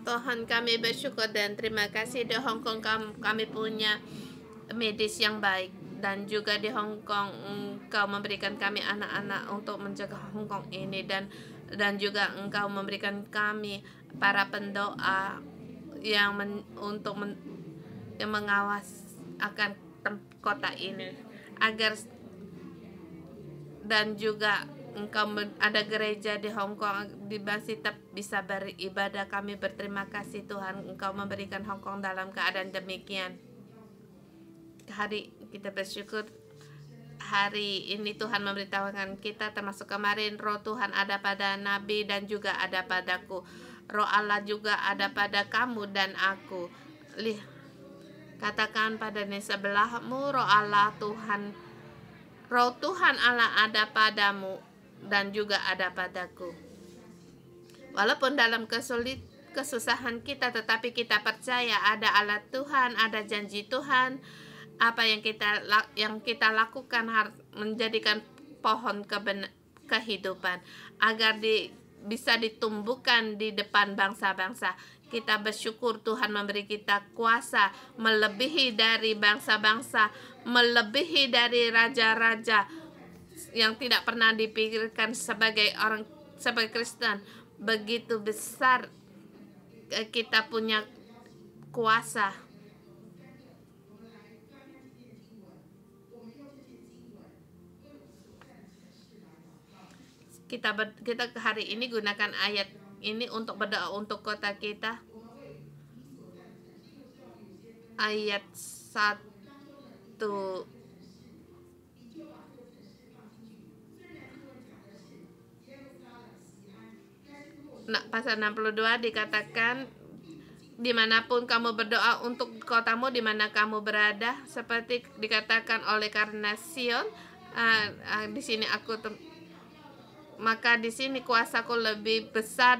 Tuhan, kami bersyukur dan terima kasih di Hong Kong kami punya medis yang baik, dan juga di Hong Kong Engkau memberikan kami anak-anak untuk menjaga Hong Kong ini, dan juga Engkau memberikan kami para pendoa yang mengawas akan kota ini, agar dan juga Engkau ada gereja di Hong Kong, di masih tetap bisa beribadah. Kami berterima kasih Tuhan, Engkau memberikan Hong Kong dalam keadaan demikian. Hari kita bersyukur, hari ini Tuhan memberitahukan kita, termasuk kemarin, roh Tuhan ada pada Nabi dan juga ada padaku. Roh Allah juga ada pada kamu dan aku. Katakan pada sebelahmu, roh Allah Tuhan, roh Tuhan Allah ada padamu dan juga ada padaku. Walaupun dalam kesusahan kita, tetapi kita percaya ada Allah Tuhan, ada janji Tuhan. Apa yang kita lakukan harus menjadikan pohon kehidupan, agar bisa ditumbuhkan di depan bangsa-bangsa. Kita bersyukur Tuhan memberi kita kuasa melebihi dari bangsa-bangsa, melebihi dari raja-raja yang tidak pernah dipikirkan sebagai Kristen. Begitu besar kita punya kuasa. Kita hari ini gunakan ayat ini untuk berdoa untuk kota kita. Ayat 1 pasal 62 dikatakan, dimanapun kamu berdoa untuk kotamu, dimana kamu berada, seperti dikatakan oleh karena Sion, di sini maka di sini kuasaku lebih besar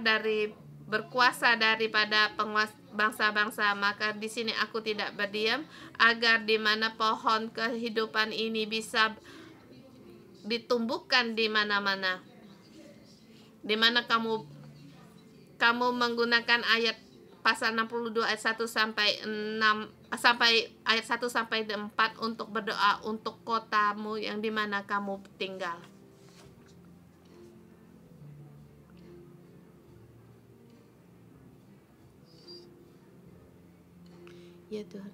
berkuasa daripada penguasa bangsa-bangsa. Maka di sini aku tidak berdiam, agar di mana pohon kehidupan ini bisa ditumbuhkan di mana-mana. Di mana kamu menggunakan ayat pasal 62 ayat 1 sampai 4 untuk berdoa untuk kotamu yang di mana kamu tinggal. Ya Tuhan.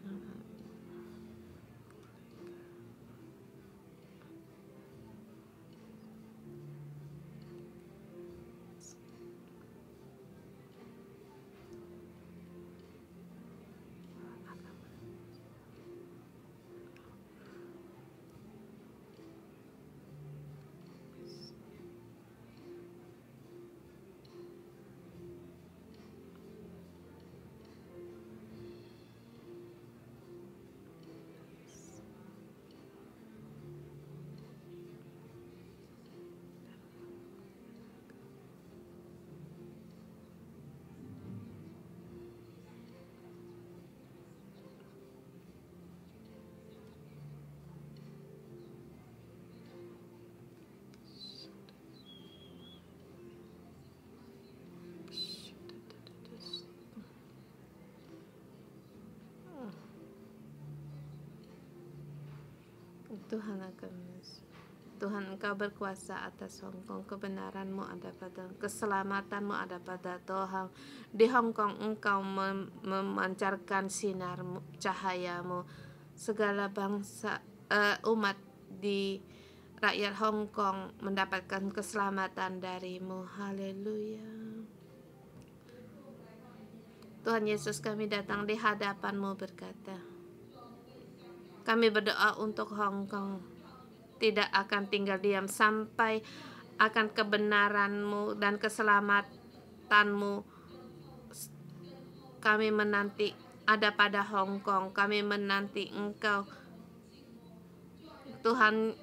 Tuhan akan Tuhan, Engkau berkuasa atas Hong Kong. Kebenaran-Mu ada pada, keselamatan-Mu ada pada Tuhan. Di Hong Kong Engkau memancarkan sinar cahaya-Mu. Segala bangsa, umat di rakyat Hong Kong mendapatkan keselamatan dari-Mu. Haleluya. Tuhan Yesus, kami datang di hadapan-Mu berkata, kami berdoa untuk Hong Kong tidak akan tinggal diam sampai akan kebenaran-Mu dan keselamatan-Mu. Kami menanti ada pada Hong Kong. Kami menanti Engkau. Tuhan,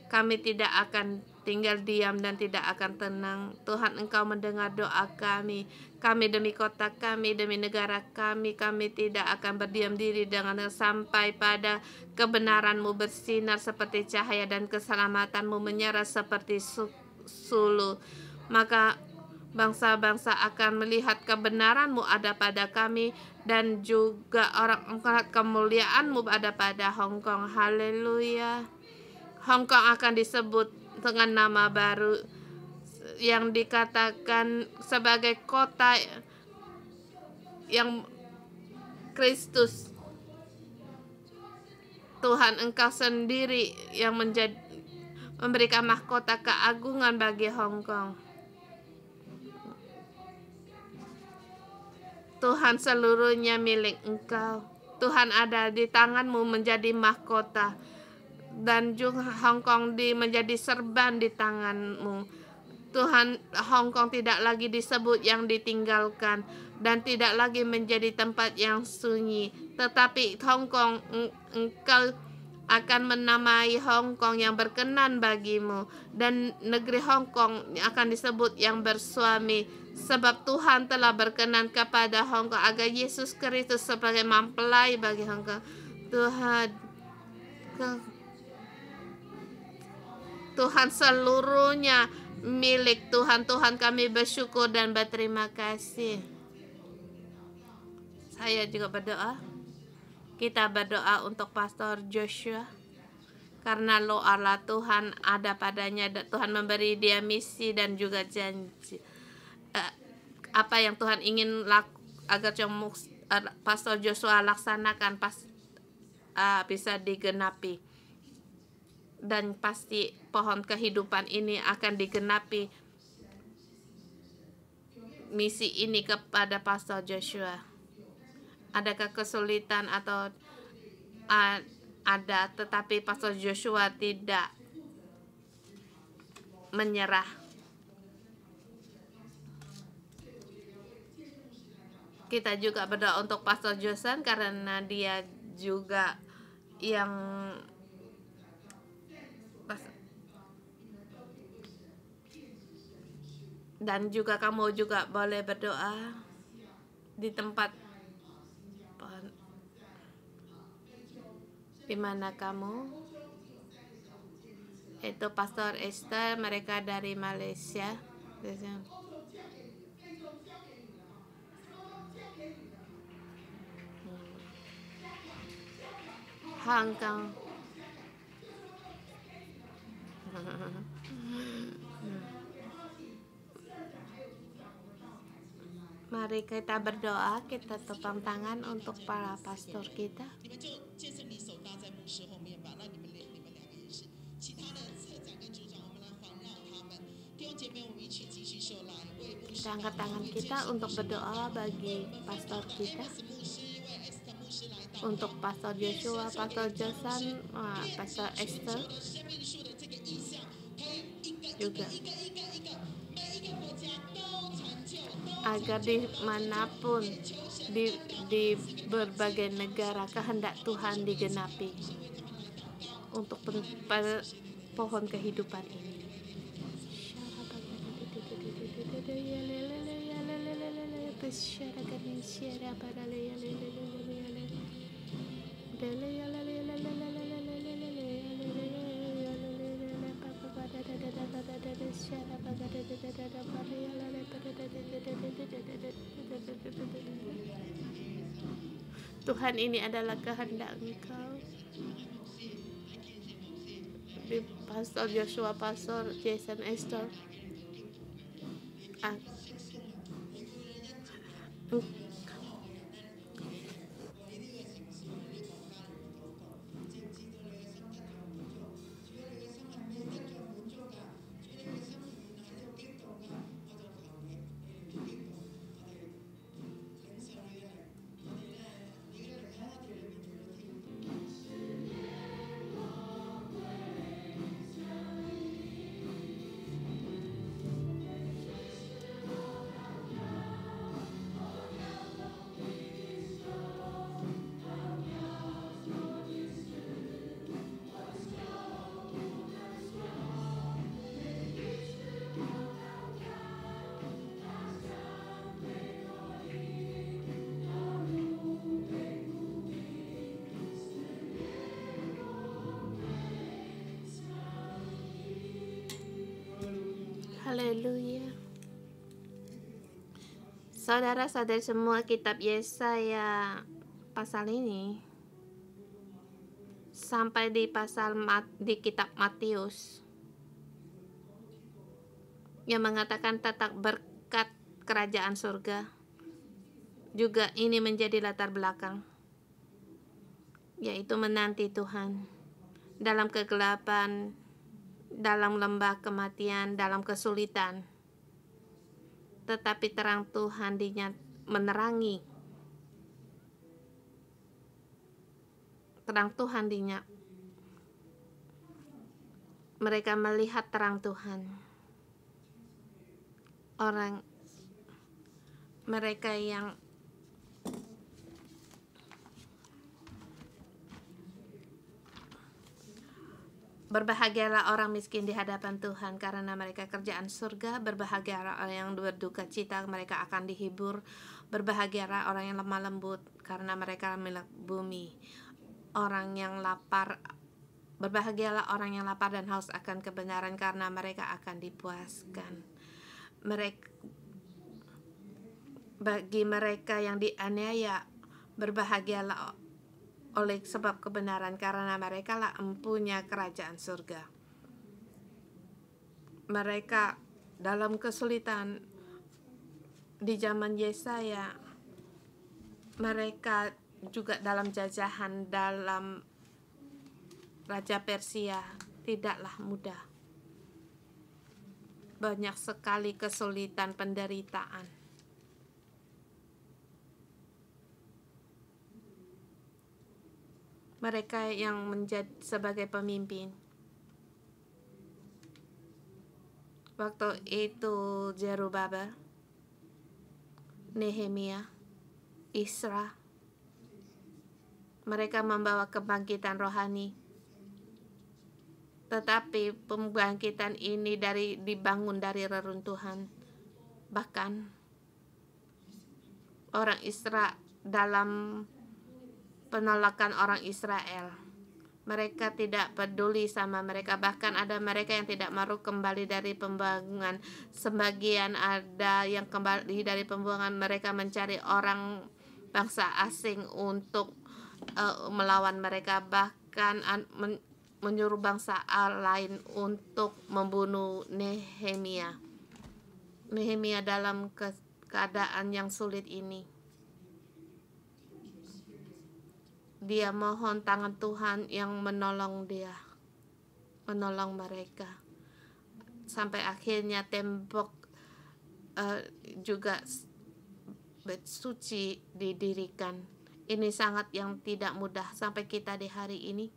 kami tidak akan tinggal diam dan tidak akan tenang. Tuhan, Engkau mendengar doa kami. Kami demi kota kami, demi negara kami tidak akan berdiam diri dengan sampai pada kebenaran-Mu bersinar seperti cahaya dan keselamatan-Mu menyala seperti sulu. Maka bangsa-bangsa akan melihat kebenaran-Mu ada pada kami dan juga orang melihat kemuliaan-Mu ada pada Hong Kong. Haleluya. Hong Kong akan disebut dengan nama baru yang dikatakan sebagai kota yang Kristus. Tuhan, Engkau sendiri yang memberikan mahkota keagungan bagi Hong Kong. Tuhan, seluruhnya milik Engkau. Tuhan, ada di tangan-Mu menjadi mahkota, dan juga Hong Kong menjadi serban di tangan-Mu. Tuhan, Hong Kong tidak lagi disebut yang ditinggalkan dan tidak lagi menjadi tempat yang sunyi, tetapi Hong Kong, Engkau akan menamai Hong Kong yang berkenan bagi-Mu, dan negeri Hong Kong akan disebut yang bersuami, sebab Tuhan telah berkenan kepada Hong Kong agar Yesus Kristus sebagai mempelai bagi Hong Kong. Tuhan, seluruhnya milik Tuhan. Tuhan, kami bersyukur dan berterima kasih. Saya juga berdoa. Kita berdoa untuk Pastor Joshua, karena Lo Allah Tuhan ada padanya. Tuhan memberi dia misi dan juga janji. Apa yang Tuhan ingin agar Pastor Joshua laksanakan bisa digenapi. Dan pasti pohon kehidupan ini akan digenapi, misi ini kepada Pastor Joshua. Adakah kesulitan atau ada, tetapi Pastor Joshua tidak menyerah. Kita juga berdoa untuk Pastor Joshua karena dia juga yang dan juga kamu juga boleh berdoa di tempat di mana kamu. Itu Pastor Esther, mereka dari Malaysia. Hong Kong. Mari kita berdoa, kita tepang tangan untuk para pastor kita. Kita angkat tangan kita untuk berdoa bagi pastor kita, untuk Pastor Joshua, Pastor Josan, Pastor Esther juga, agar dimanapun di berbagai negara kehendak Tuhan digenapi untuk pohon kehidupan ini. Tuhan, ini adalah kehendak Engkau. Di Pastor Joshua, Pastor Jason, Esther, haleluya. Saudara-saudari semua, kitab Yesaya pasal ini sampai di di kitab Matius yang mengatakan tentang berkat kerajaan surga, juga ini menjadi latar belakang, yaitu menanti Tuhan dalam kegelapan, dalam lembah kematian, dalam kesulitan, tetapi terang Tuhan menerangi. Terang Tuhan mereka melihat terang Tuhan. Mereka yang berbahagialah orang miskin di hadapan Tuhan, karena mereka kerjaan surga. Berbahagialah orang yang berduka cita, mereka akan dihibur. Berbahagialah orang yang lemah lembut, karena mereka milik bumi. Berbahagialah orang yang lapar dan haus akan kebenaran, karena mereka akan dipuaskan. Bagi mereka yang dianiaya, berbahagialah oleh sebab kebenaran, karena mereka lah empunya kerajaan surga. Mereka dalam kesulitan di zaman Yesaya, mereka juga dalam jajahan dalam Raja Persia, tidaklah mudah. Banyak sekali kesulitan, penderitaan. Mereka yang menjadi sebagai pemimpin, waktu itu Zerubabel, Nehemia, Isra, mereka membawa kebangkitan rohani. Tetapi pembangkitan ini dibangun dari reruntuhan. Bahkan orang Israel, dalam penolakan orang Israel, mereka tidak peduli sama mereka. Bahkan ada mereka yang tidak mau kembali dari pembuangan. Sebagian ada yang kembali dari pembuangan. Mereka mencari orang bangsa asing untuk melawan mereka. Bahkan menyuruh bangsa lain untuk membunuh Nehemia. Nehemia dalam keadaan yang sulit ini. Dia mohon tangan Tuhan yang menolong mereka. Sampai akhirnya tembok juga bait suci didirikan. Ini sangat yang tidak mudah sampai kita di hari ini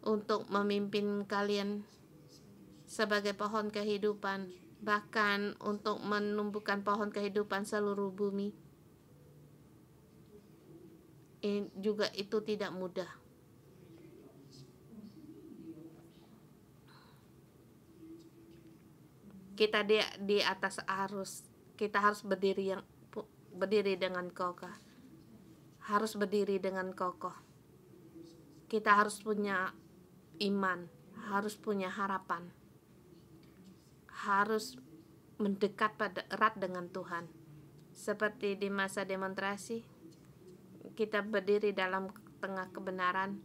untuk memimpin kalian sebagai pohon kehidupan, bahkan untuk menumbuhkan pohon kehidupan seluruh bumi. Juga itu tidak mudah. Kita di atas arus, kita harus berdiri dengan kokoh. Harus berdiri dengan kokoh. Kita harus punya iman, harus punya harapan. Harus mendekat erat dengan Tuhan. Seperti di masa demonstrasi, kita berdiri dalam tengah kebenaran.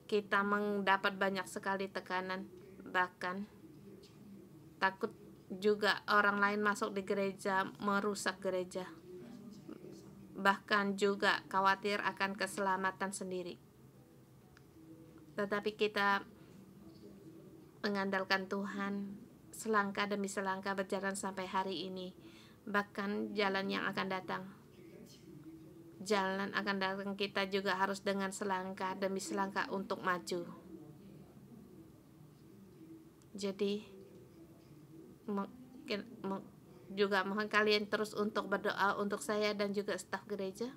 Kita mendapat banyak sekali tekanan, bahkan takut juga orang lain masuk di gereja, merusak gereja. Bahkan juga khawatir akan keselamatan sendiri. Tetapi kita mengandalkan Tuhan, selangkah demi selangkah berjalan sampai hari ini. Bahkan jalan yang akan datang, kita juga harus dengan selangkah demi selangkah untuk maju. Jadi juga mohon kalian terus untuk berdoa untuk saya dan juga staf gereja,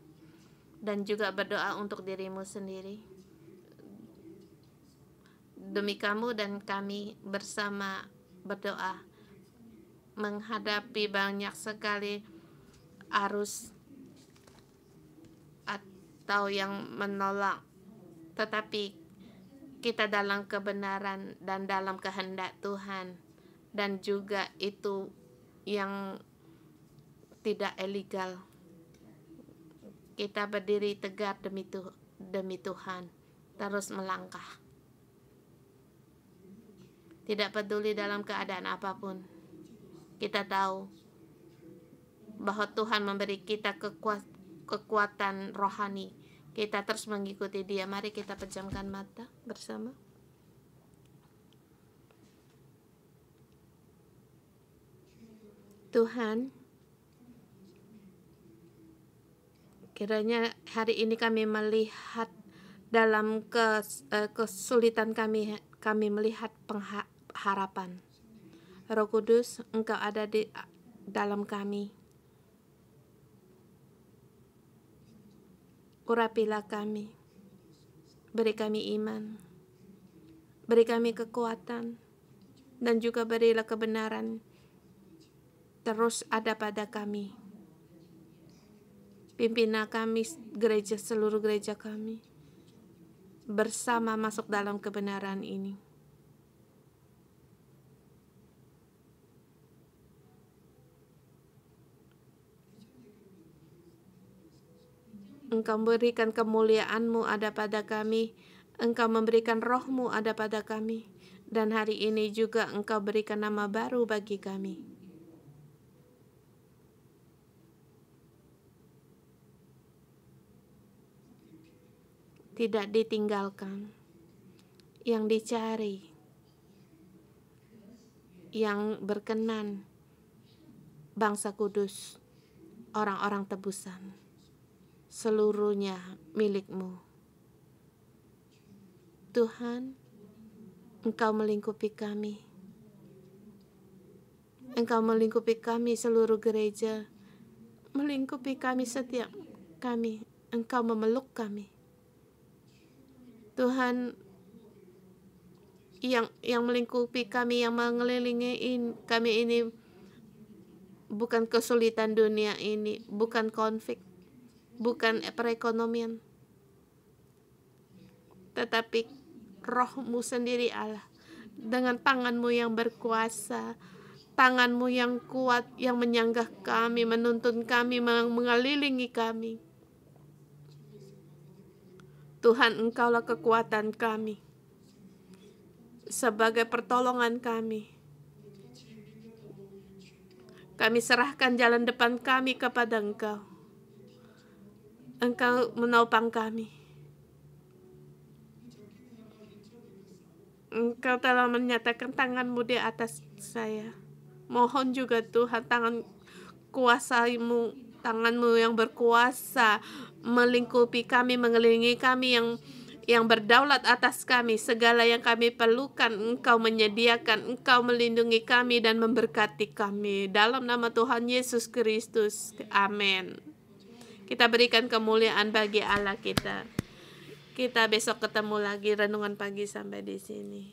dan juga berdoa untuk dirimu sendiri. Demi kamu dan kami bersama berdoa menghadapi banyak sekali arus atau yang menolak, tetapi kita dalam kebenaran dan dalam kehendak Tuhan, dan juga itu yang tidak ilegal. Kita berdiri tegak demi Tuhan, terus melangkah. Tidak peduli dalam keadaan apapun, kita tahu bahwa Tuhan memberi kita kekuatan rohani. Kita terus mengikuti Dia. Mari kita pejamkan mata bersama. Tuhan, kiranya hari ini kami melihat dalam kesulitan kami melihat pengharapan. Roh Kudus, Engkau ada di dalam kami. Urapilah kami, beri kami iman, beri kami kekuatan, dan juga berilah kebenaran terus ada pada kami. Pimpinlah kami, seluruh gereja kami, bersama masuk dalam kebenaran ini. Engkau memberikan kemuliaan-Mu ada pada kami, Engkau memberikan roh-Mu ada pada kami, dan hari ini juga Engkau berikan nama baru bagi kami. Tidak ditinggalkan, yang dicari, yang berkenan, bangsa kudus, orang-orang tebusan, seluruhnya milik-Mu. Tuhan, Engkau melingkupi kami. Engkau melingkupi kami seluruh gereja, melingkupi kami setiap kami. Engkau memeluk kami. Tuhan, yang melingkupi kami, yang mengelilingi kami ini bukan kesulitan dunia ini, bukan konflik, bukan perekonomian, tetapi roh-Mu sendiri Allah, dengan tangan-Mu yang berkuasa, tangan-Mu yang kuat, yang menyanggah kami, menuntun kami, mengelilingi kami. Tuhan, Engkaulah kekuatan kami, sebagai pertolongan kami. Kami serahkan jalan depan kami kepada Engkau. Engkau menopang kami. Engkau telah menyatakan tangan-Mu di atas saya. Mohon juga Tuhan tangan kuasa-Mu, tangan-Mu yang berkuasa melingkupi kami, mengelilingi kami, yang berdaulat atas kami. Segala yang kami perlukan Engkau menyediakan, Engkau melindungi kami dan memberkati kami. Dalam nama Tuhan Yesus Kristus, amin. Kita berikan kemuliaan bagi Allah kita. Kita besok ketemu lagi, renungan pagi sampai di sini.